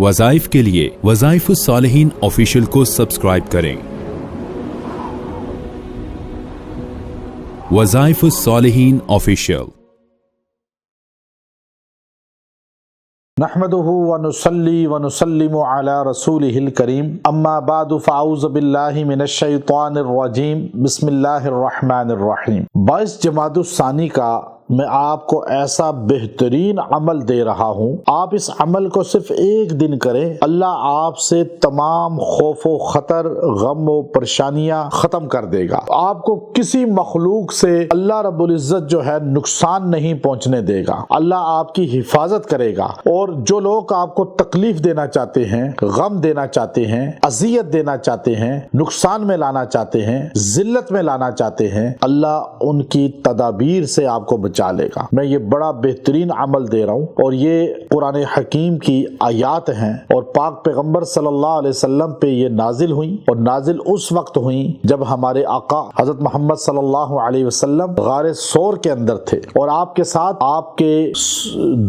वज़ाइफ के लिए वज़ाइफ सालिहीन ऑफिशियल को सब्सक्राइब करें। वज़ाइफ सालिहीन ऑफिशियल। नहमदुहु व नुसल्ली व नुसल्लिमु अला रसूलिहिल करीम अम्मा बादु फ़अऊज़ु बिल्लाहि मिनश शैतानिर रजीम बिस्मिल्लाहिर रहमानिर रहीम। 22 जमादुस्सानी का मैं आपको ऐसा बेहतरीन अमल दे रहा हूँ, आप इस अमल को सिर्फ एक दिन करें, अल्लाह आपसे तमाम खौफ व खतर, गम व परेशानियां खत्म कर देगा। आपको किसी मखलूक से अल्लाह रब्बुल इज्जत जो है नुकसान नहीं पहुंचने देगा। अल्लाह आपकी हिफाजत करेगा। और जो लोग आपको तकलीफ देना चाहते हैं, गम देना चाहते हैं, अजियत देना चाहते हैं, नुकसान में लाना चाहते हैं, जिल्लत में लाना चाहते हैं, अल्लाह उनकी तदाबीर से आपको बचा लेगा। मैं ये बड़ा बेहतरीन अमल दे रहा हूँ और ये कुरान हकीम की आयात हैं और पाक पैगंबर सल्लल्लाहु अलैहि वसल्लम पे ये नाजिल हुई और नाजिल उस वक्त हुई जब हमारे आका हजरत मोहम्मद सल्लल्लाहु अलैहि वसल्लम गारे सौर के अंदर थे और आपके साथ आपके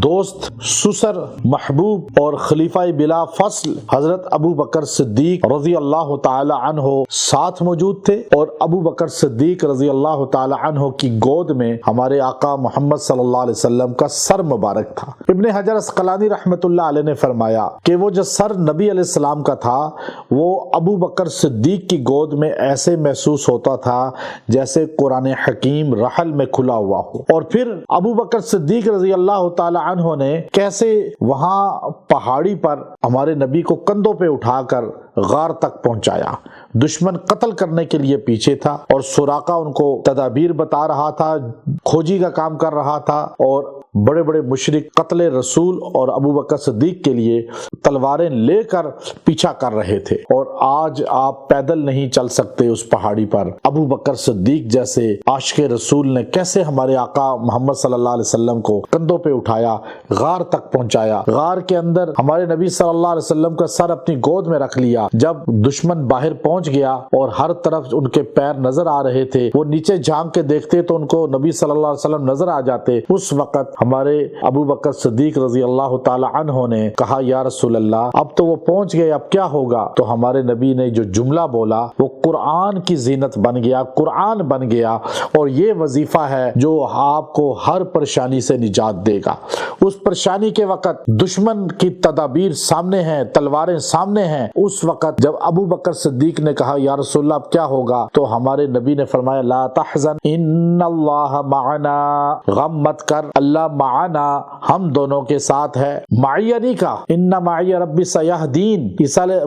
दोस्त, सुसर, महबूब और खलीफा बिला फसल हजरत अबू बकर सिद्दीक रज़ी अल्लाह ताला अन्हो साथ मौजूद थे और अबू बकर सिद्दीक रज़ी अल्लाह ताला अन्हो की गोद में हमारे आका मोहम्मद सल्लल्लाहु अलैहि वसल्लम का सर मुबारक था। इब्ने हजर अस्क़लानी रहमतुल्लाह अलैह ने फरमाया कि वो जो सर नबी अलैहिस्सलाम का था वो अबू बकर सिद्दीक की गोद में ऐसे महसूस होता था जैसे कुरान हकीम रहल में खुला हुआ हो। और फिर अबू बकर सिद्दीक रज़ी अल्लाह ताला अन्हो ने कैसे वहां पहाड़ी पर हमारे नबी को कंधों पे उठाकर गार तक पहुंचाया। दुश्मन कत्ल करने के लिए पीछे था और सुराका उनको तदाबीर बता रहा था, खोजी का काम कर रहा था और बड़े बड़े मुशरिक कत्ले रसूल और अबू बकर सिद्दीक के लिए तलवारें लेकर पीछा कर रहे थे। और आज आप पैदल नहीं चल सकते उस पहाड़ी पर। अबू बकर सिद्दीक जैसे आशिक़े रसूल ने कैसे हमारे आका मोहम्मद सल्लल्लाहु अलैहि वसल्लम को कंधों पे उठाया, गार तक पहुंचाया। गार के अंदर हमारे नबी सल्लल्लाहु अलैहि वसल्लम का सर अपनी गोद में रख लिया। जब दुश्मन बाहर पहुंच गया और हर तरफ उनके पैर नजर आ रहे थे, वो नीचे झांक के देखते तो उनको नबी सल्लल्लाहु अलैहि वसल्लम नजर आ जाते। उस वक्त हमारे अबू बकर सिद्दीक रज़ी अल्लाह ताला अन्हो ने कहा, या रसूल अल्लाह, अब तो वो पहुंच गए, अब क्या होगा? तो हमारे नबी ने जो जुमला बोला वो कुरान की जीनत बन गया, कुरान बन गया। और ये वजीफा है जो आपको हर परेशानी से निजात देगा। उस परेशानी के वक्त दुश्मन की तदाबीर सामने है, तलवारें सामने हैं। उस वक्त जब अबू बकर सिद्दीक ने कहा, या रसूल अल्लाह, अब क्या होगा? तो हमारे नबी ने फरमाया, ला तहज़न इन्नल्लाह मअना, गम मत कर, अल्लाह माना, हम दोनों के साथ है। माइया नहीं कहा, इन्ना माइया रब्बी सयहदीन।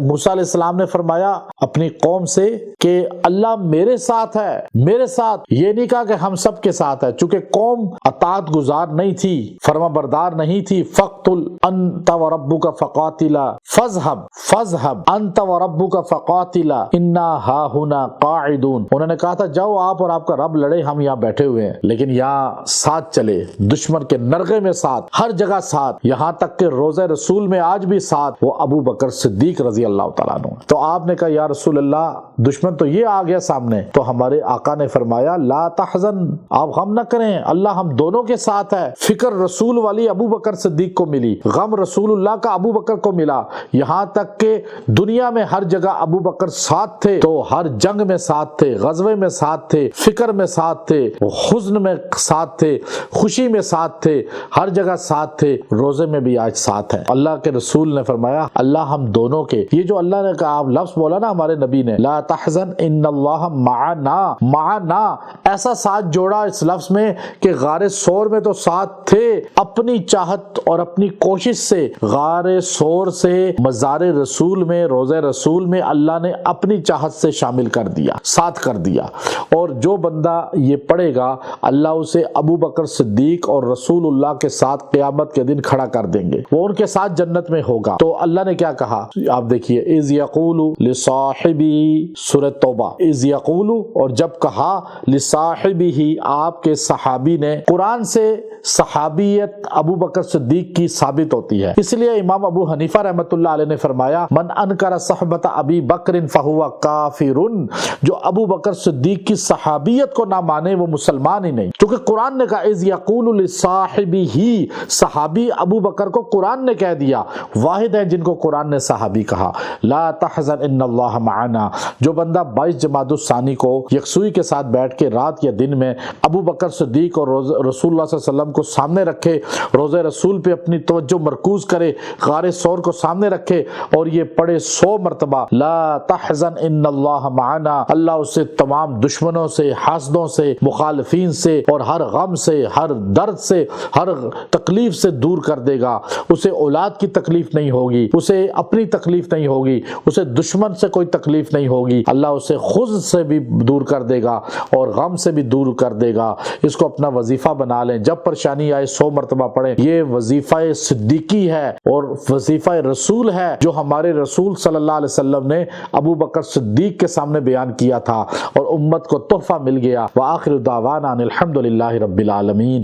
मूसा अलैहिस्सलाम ने फरमाया अपनी कौम से कि अल्लाह मेरे साथ है, मेरे साथ। ये नहीं कहा कि हम सब के साथ है, चूंकि कौम अतात गुजार नहीं थी, फरमा बरदार नहीं थी। फ़क़्तुल अंत व रब्बुका फ़क़ातिला फ़ज़हब अंत व रब्बुका फ़क़ातिला इन्ना हाहुना क़ाइदून। उन्होंने कहा था जाओ आप और आपका रब लड़े, हम यहाँ बैठे हुए हैं। लेकिन यहाँ साथ चले, दुश्मन के नरगे में साथ, हर जगह साथ, यहाँ तक के रोज़े रसूल में आज भी साथ, वो अबू बकर सिद्दीक रज़ी अल्लाह ताला अन्हु। तो आपने कहा, या रसूल अल्लाह, दुश्मन तो ये आ गया सामने। तो हमारे आका ने फरमाया, ला तहज़न, आप गम न करें, अल्लाह हम दोनों के साथ है। फिक्र रसूल वाली अबू बकर सिद्दीक को मिली, गम रसूलुल्लाह का अबू बकर को मिला। यहाँ तक के दुनिया में हर जगह अबू बकर साथ थे, तो हर जंग में साथ थे, गज़वे में साथ थे, फिक्र में साथ थे, हुज़्न में साथ थे, खुशी में साथ थे, हर जगह साथ थे, रोजे में भी आज साथ है। अल्लाह के रसूल ने फरमाया, अल्लाह हम दोनों के, ये जो अल्लाह ने कहा, आप लफ्ज बोला ना हमारे नबी ने, ला तहज़न इन्नल्लाह मअना, मअना, ऐसा साथ जोड़ा इस लफ्ज में कि गारे सौर में तो साथ थे, अपनी चाहत और अपनी कोशिश से गारे सौर से मज़ारे रसूल में, रोजे रसूल में अल्लाह ने अपनी चाहत से शामिल कर दिया, साथ कर दिया। और जो बंदा ये पढ़ेगा, अल्लाह उसे अबू बकर सिद्दीक और रसूलुल्लाह के साथ क़यामत के दिन खड़ा कर देंगे, वो उनके साथ जन्नत में होगा। तो अल्लाह ने क्या कहा, आप देखिए, इज़ यक़ूलु लिसाहिबी, सूरह तौबा, इज़ यक़ूलु, और जब कहा लिसाहिबिही, आपके सहाबी ने, कुरान से صحابیت ابو بکر صدیق کی ثابت ہوتی ہے۔ اس لیے امام ابو حنیفہ رحمۃ اللہ علیہ نے فرمایا من انکر صحبت ابی بکر فہو کافر، جو ابو بکر صدیق کی صحابیت کو نہ مانے وہ مسلمان ہی نہیں، کیونکہ قرآن نے کہا اذ یقول لصاحبہ، صحابی ابو بکر کو قرآن نے کہہ دیا، واحد ہیں جن کو قرآن نے صحابی کہا۔ لا تحزن ان اللہ معنا، جو بندہ 22 جمادی الثانی کو یکسوئی کے ساتھ بیٹھ کے رات یا دن میں ابو بکر صدیق اور رسول اللہ صلی اللہ علیہ وسلم کو سامنے رکھے، روضہ رسول پہ اپنی توجہ مرکوز کرے، غار ثور کو سامنے رکھے اور یہ پڑھے 100 مرتبہ لا تحزن ان اللہ معنا، اللہ اسے تمام دشمنوں سے، حاسدوں سے، مخالفین سے اور ہر غم سے، ہر درد سے، ہر تکلیف سے دور کر دے گا۔ اسے اولاد کی تکلیف نہیں ہوگی، اسے اپنی تکلیف نہیں ہوگی، اسے دشمن سے کوئی تکلیف نہیں ہوگی، اللہ اسے خود سے بھی دور کر دے گا اور غم سے بھی دور کر دے گا۔ اس کو اپنا وظیفہ بنا لیں، جب پریشانی آئے 100 مرتبہ پڑھیں۔ یہ وظیفہ صدیقی ہے اور وظیفہ رسول ہے جو ہمارے رسول صلی اللہ علیہ وسلم نے ابو بکر صدیق کے سامنے بیان کیا تھا اور امت کو تحفہ مل گیا۔ وآخر دعوانا ان الحمد للہ رب العالمین۔